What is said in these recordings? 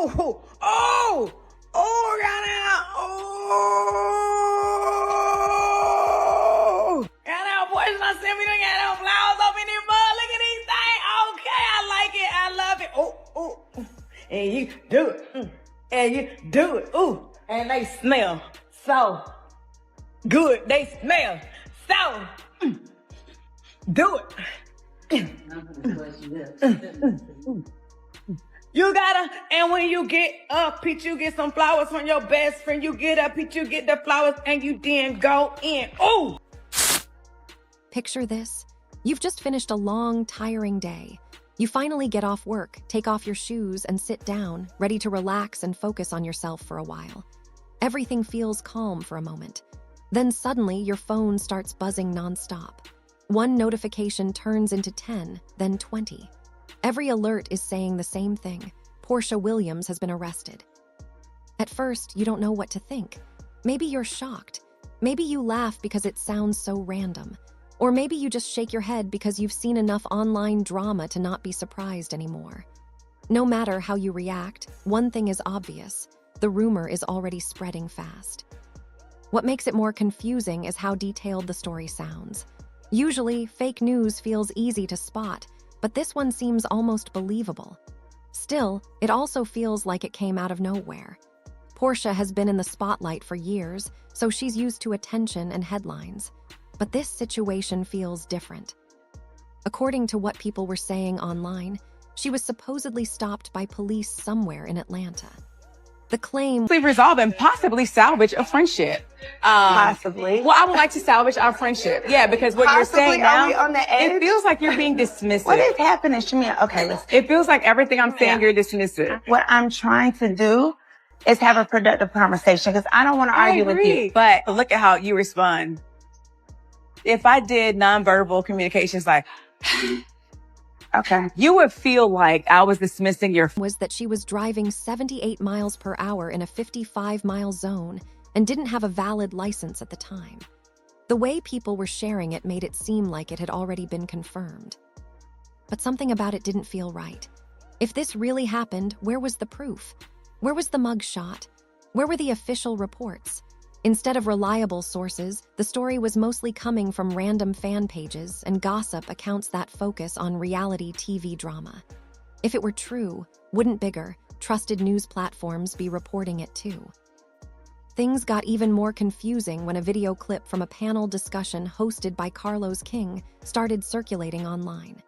Oh, oh, oh, goddamn, oh. Goddamn, Porsha done sent me the goddamn flowers up in this mug. Look at these things. Okay, I like it. I love it. Oh, oh. And you do it. And you do it. Ooh. And they smell so good. They smell so do it. You gotta, and when you get up, Pete, you get some flowers from your best friend. You get up, Pete, you get the flowers, and you then go in. Ooh! Picture this. You've just finished a long, tiring day. You finally get off work, take off your shoes, and sit down, ready to relax and focus on yourself for a while. Everything feels calm for a moment. Then suddenly, your phone starts buzzing nonstop. One notification turns into 10, then 20. Every alert is saying the same thing. Porsha Williams has been arrested. At first, you don't know what to think. Maybe you're shocked. Maybe you laugh because it sounds so random. Or maybe you just shake your head because you've seen enough online drama to not be surprised anymore. No matter how you react, one thing is obvious. The rumor is already spreading fast. What makes it more confusing is how detailed the story sounds. Usually, fake news feels easy to spot, but this one seems almost believable. Still, it also feels like it came out of nowhere. Porsha has been in the spotlight for years, so she's used to attention and headlines. But this situation feels different. According to what people were saying online, she was supposedly stopped by police somewhere in Atlanta. The claim resolve and possibly salvage a friendship. Possibly. Well, I would like to salvage our friendship. Yeah, because what you're saying now, are we on the edge? it feels like you're being dismissive. What is happening, Shamia? Okay, listen. It feels like everything I'm saying, you're dismissive. What I'm trying to do is have a productive conversation because I don't want to argue with you. But look at how you respond. If I did nonverbal communications like, okay, you would feel like I was dismissing your... was that she was driving 78 miles per hour in a 55-mile zone and didn't have a valid license at the time. The way people were sharing it made it seem like it had already been confirmed. But something about it didn't feel right. If this really happened, where was the proof? Where was the mug shot? Where were the official reports? Instead of reliable sources, the story was mostly coming from random fan pages and gossip accounts that focus on reality TV drama. If it were true, wouldn't bigger, trusted news platforms be reporting it too? Things got even more confusing when a video clip from a panel discussion hosted by Carlos King started circulating online.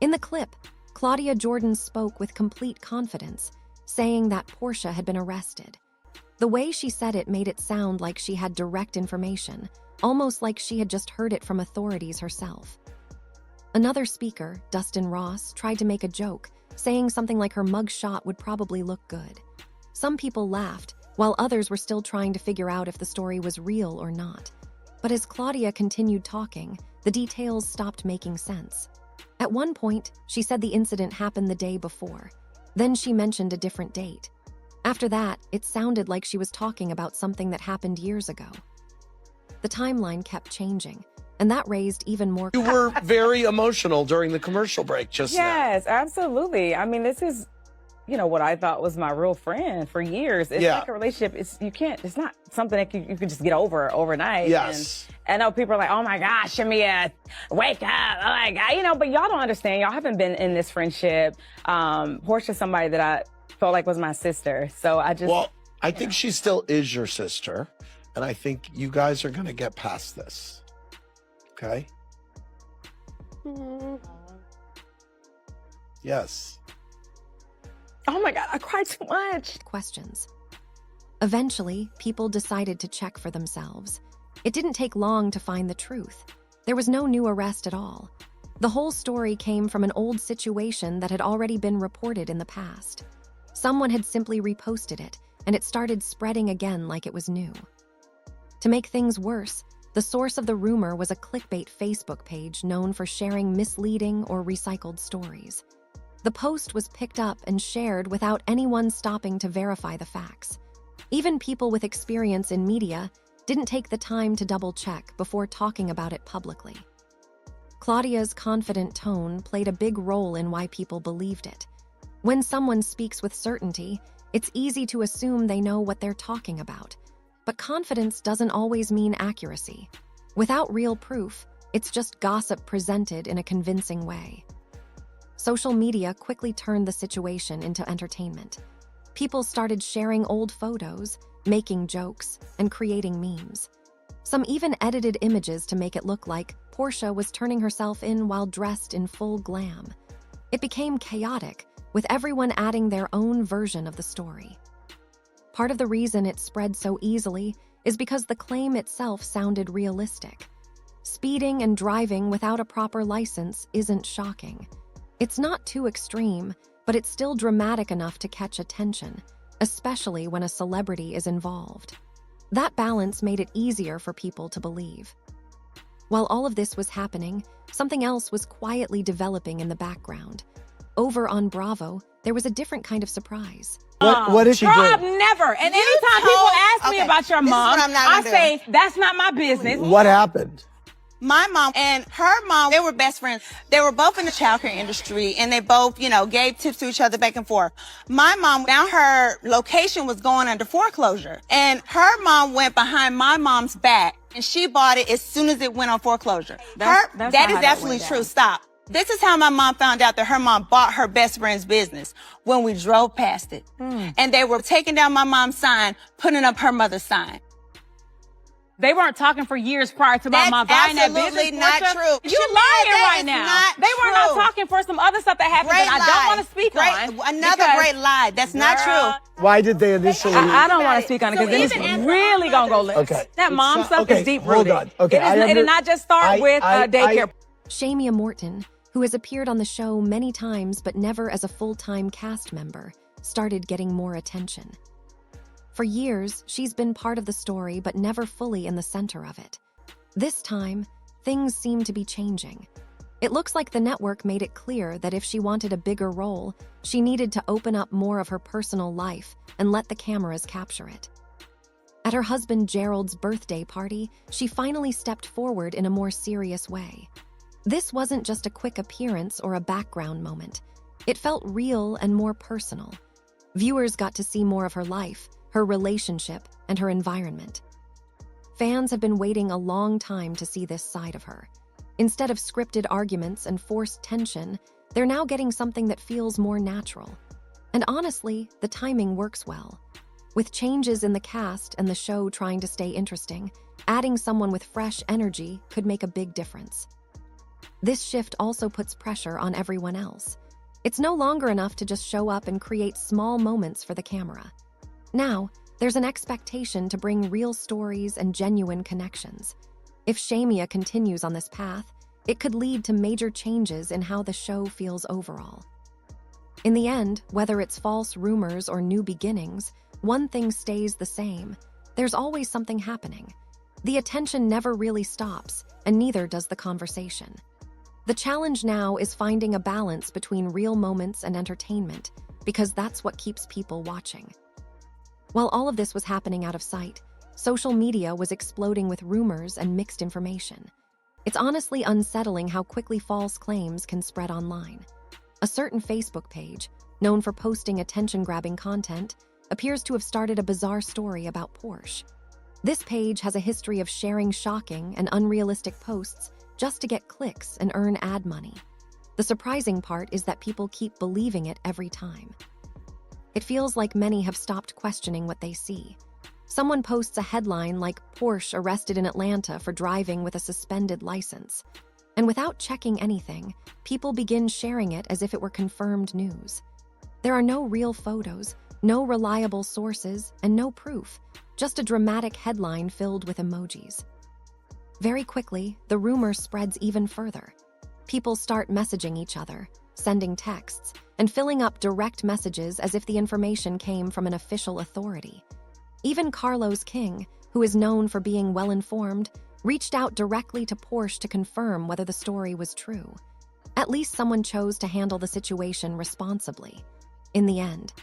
In the clip, Claudia Jordan spoke with complete confidence, saying that Porsha had been arrested. The way she said it made it sound like she had direct information, almost like she had just heard it from authorities herself. Another speaker, Dustin Ross, tried to make a joke, saying something like her mug shot would probably look good. Some people laughed, while others were still trying to figure out if the story was real or not. But as Claudia continued talking, the details stopped making sense. At one point, she said the incident happened the day before. Then she mentioned a different date. After that, it sounded like she was talking about something that happened years ago. The timeline kept changing, and that raised even more... You were very emotional during the commercial break just now. Yes, absolutely. I mean, this is, what I thought was my real friend for years. It's like a relationship. It's not something that you can just get over overnight. Yes. And I know people are like, oh my gosh, Shamia, wake up. Oh my God, but y'all don't understand. Y'all haven't been in this friendship. Porsha's somebody that I felt like was my sister. So I just... Well, I think she still is your sister. And I think you guys are going to get past this. Okay? Yes. Oh my God, I cried too much. Questions. Eventually, people decided to check for themselves. It didn't take long to find the truth. There was no new arrest at all. The whole story came from an old situation that had already been reported in the past. Someone had simply reposted it, and it started spreading again like it was new. To make things worse, the source of the rumor was a clickbait Facebook page known for sharing misleading or recycled stories. The post was picked up and shared without anyone stopping to verify the facts. Even people with experience in media didn't take the time to double-check before talking about it publicly. Claudia's confident tone played a big role in why people believed it. When someone speaks with certainty, it's easy to assume they know what they're talking about. But confidence doesn't always mean accuracy. Without real proof, it's just gossip presented in a convincing way. Social media quickly turned the situation into entertainment. People started sharing old photos, making jokes, and creating memes. Some even edited images to make it look like Porsha was turning herself in while dressed in full glam. It became chaotic, with everyone adding their own version of the story. Part of the reason it spread so easily is because the claim itself sounded realistic. Speeding and driving without a proper license isn't shocking. It's not too extreme, but it's still dramatic enough to catch attention, especially when a celebrity is involved. That balance made it easier for people to believe. While all of this was happening, something else was quietly developing in the background. Over on Bravo, there was a different kind of surprise. What did she Girl, do? I've never. And anytime people ask me about your mom, I say, that's not my business. What happened? My mom and her mom, they were best friends. They were both in the childcare industry, and they both, gave tips to each other back and forth. My mom, now her location was going under foreclosure, and her mom went behind my mom's back, and she bought it as soon as it went on foreclosure. That is absolutely true. Stop. This is how my mom found out that her mom bought her best friend's business, when we drove past it. And they were taking down my mom's sign, putting up her mother's sign. They weren't talking for years prior to my mom buying that business. That's absolutely not true. You lying right now. They were not talking for some other stuff that happened that I don't want to speak on. Another great lie. That's not true. Why did they initially? I don't want to speak on it because then it's really gonna go left. Okay. That mom stuff is deep Hold rooted. on. Okay. It did not just start with daycare. Shamia Morton, who has appeared on the show many times but never as a full-time cast member, started getting more attention. For years, she's been part of the story but never fully in the center of it. This time, things seem to be changing. It looks like the network made it clear that if she wanted a bigger role, she needed to open up more of her personal life and let the cameras capture it. At her husband Gerald's birthday party, she finally stepped forward in a more serious way. This wasn't just a quick appearance or a background moment. It felt real and more personal. Viewers got to see more of her life, her relationship, and her environment. Fans have been waiting a long time to see this side of her. Instead of scripted arguments and forced tension, they're now getting something that feels more natural. And honestly, the timing works well. With changes in the cast and the show trying to stay interesting, adding someone with fresh energy could make a big difference. This shift also puts pressure on everyone else. It's no longer enough to just show up and create small moments for the camera. Now, there's an expectation to bring real stories and genuine connections. If Shamia continues on this path, it could lead to major changes in how the show feels overall. In the end, whether it's false rumors or new beginnings, one thing stays the same. There's always something happening. The attention never really stops, and neither does the conversation. The challenge now is finding a balance between real moments and entertainment, because that's what keeps people watching. While all of this was happening out of sight, social media was exploding with rumors and mixed information. It's honestly unsettling how quickly false claims can spread online. A certain Facebook page, known for posting attention-grabbing content, appears to have started a bizarre story about Porsha. This page has a history of sharing shocking and unrealistic posts just to get clicks and earn ad money. The surprising part is that people keep believing it every time. It feels like many have stopped questioning what they see. Someone posts a headline like "Porsha arrested in Atlanta for driving with a suspended license." And without checking anything, people begin sharing it as if it were confirmed news. There are no real photos, no reliable sources, and no proof, just a dramatic headline filled with emojis. Very quickly, the rumor spreads even further. People start messaging each other, sending texts, and filling up direct messages as if the information came from an official authority. Even Carlos King, who is known for being well-informed, reached out directly to Porsha to confirm whether the story was true. At least someone chose to handle the situation responsibly. In the end,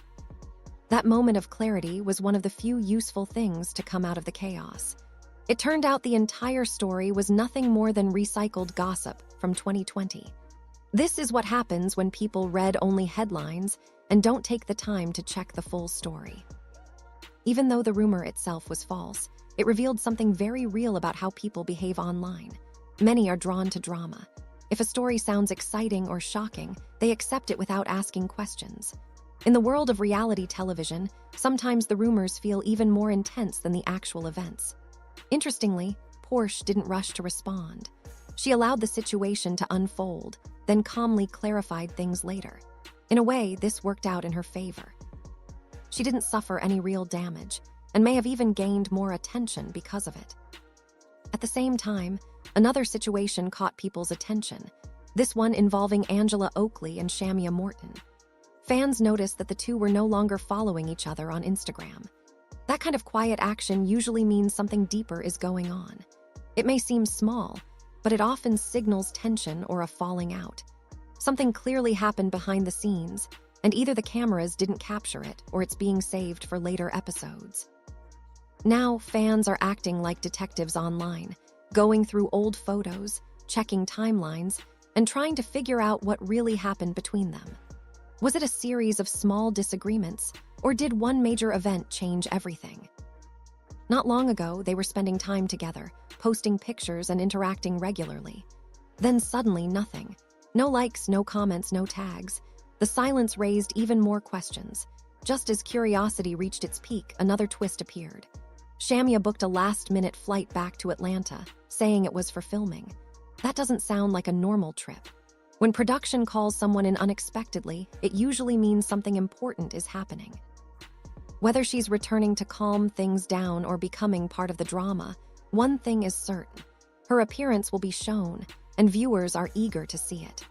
that moment of clarity was one of the few useful things to come out of the chaos. It turned out the entire story was nothing more than recycled gossip from 2020. This is what happens when people read only headlines and don't take the time to check the full story. Even though the rumor itself was false, it revealed something very real about how people behave online. Many are drawn to drama. If a story sounds exciting or shocking, they accept it without asking questions. In the world of reality television, sometimes the rumors feel even more intense than the actual events. Interestingly, Porsha didn't rush to respond. She allowed the situation to unfold, then calmly clarified things later. In a way, this worked out in her favor. She didn't suffer any real damage, and may have even gained more attention because of it. At the same time, another situation caught people's attention, this one involving Angela Oakley and Shamia Morton. Fans noticed that the two were no longer following each other on Instagram. That kind of quiet action usually means something deeper is going on. It may seem small, but it often signals tension or a falling out. Something clearly happened behind the scenes, and either the cameras didn't capture it or it's being saved for later episodes. Now, fans are acting like detectives online, going through old photos, checking timelines, and trying to figure out what really happened between them. Was it a series of small disagreements, or did one major event change everything? Not long ago, they were spending time together, posting pictures and interacting regularly. Then suddenly, nothing. No likes, no comments, no tags. The silence raised even more questions. Just as curiosity reached its peak, another twist appeared. Shamia booked a last-minute flight back to Atlanta, saying it was for filming. That doesn't sound like a normal trip. When production calls someone in unexpectedly, it usually means something important is happening. Whether she's returning to calm things down or becoming part of the drama, one thing is certain. Her appearance will be shown, and viewers are eager to see it.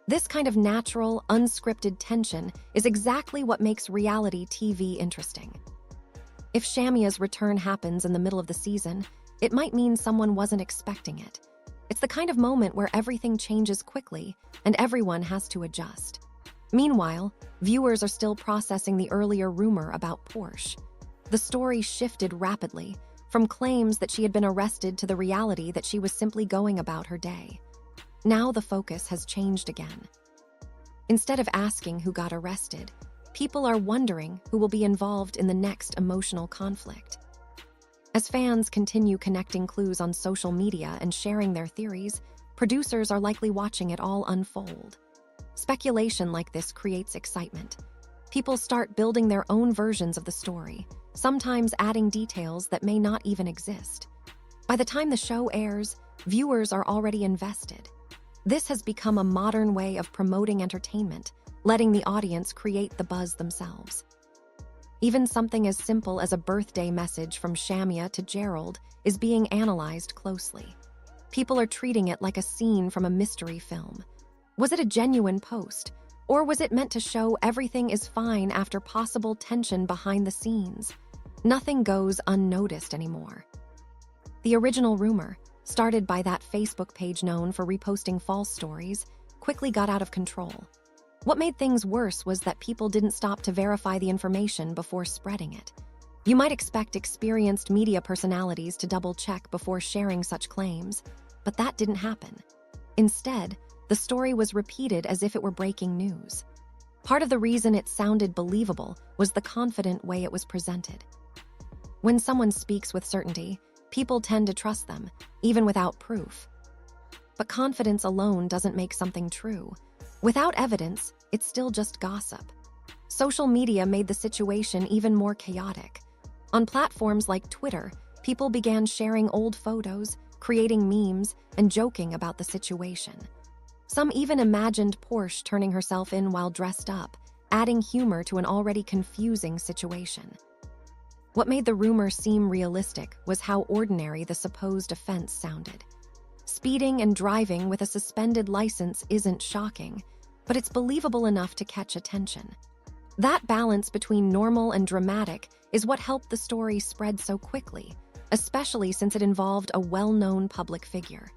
This kind of natural, unscripted tension is exactly what makes reality TV interesting. If Shamia's return happens in the middle of the season, it might mean someone wasn't expecting it. It's the kind of moment where everything changes quickly and everyone has to adjust. Meanwhile, viewers are still processing the earlier rumor about Porsha. The story shifted rapidly, from claims that she had been arrested to the reality that she was simply going about her day. Now the focus has changed again. Instead of asking who got arrested, people are wondering who will be involved in the next emotional conflict. As fans continue connecting clues on social media and sharing their theories, producers are likely watching it all unfold. Speculation like this creates excitement. People start building their own versions of the story, sometimes adding details that may not even exist. By the time the show airs, viewers are already invested. This has become a modern way of promoting entertainment, letting the audience create the buzz themselves. Even something as simple as a birthday message from Shamia to Gerald is being analyzed closely. People are treating it like a scene from a mystery film. Was it a genuine post, or was it meant to show everything is fine after possible tension behind the scenes? Nothing goes unnoticed anymore. The original rumor, started by that Facebook page known for reposting false stories, quickly got out of control. What made things worse was that people didn't stop to verify the information before spreading it. You might expect experienced media personalities to double-check before sharing such claims, but that didn't happen. Instead, the story was repeated as if it were breaking news. Part of the reason it sounded believable was the confident way it was presented. When someone speaks with certainty, people tend to trust them, even without proof. But confidence alone doesn't make something true. Without evidence, it's still just gossip. Social media made the situation even more chaotic. On platforms like Twitter, people began sharing old photos, creating memes, and joking about the situation. Some even imagined Porsha turning herself in while dressed up, adding humor to an already confusing situation. What made the rumor seem realistic was how ordinary the supposed offense sounded. Speeding and driving with a suspended license isn't shocking, but it's believable enough to catch attention. That balance between normal and dramatic is what helped the story spread so quickly, especially since it involved a well-known public figure.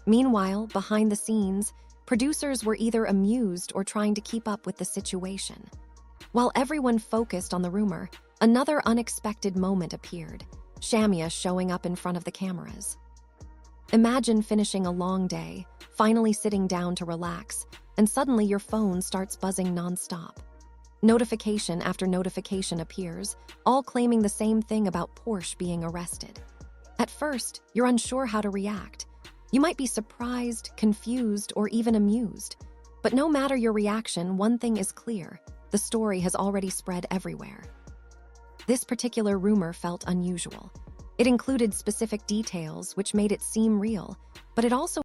Meanwhile, behind the scenes, producers were either amused or trying to keep up with the situation. While everyone focused on the rumor, another unexpected moment appeared, Shamia showing up in front of the cameras. Imagine finishing a long day, finally sitting down to relax, and suddenly your phone starts buzzing nonstop. Notification after notification appears, all claiming the same thing about Porsha being arrested. At first, you're unsure how to react. You might be surprised, confused, or even amused. But no matter your reaction, one thing is clear: the story has already spread everywhere. This particular rumor felt unusual. It included specific details which made it seem real, but it also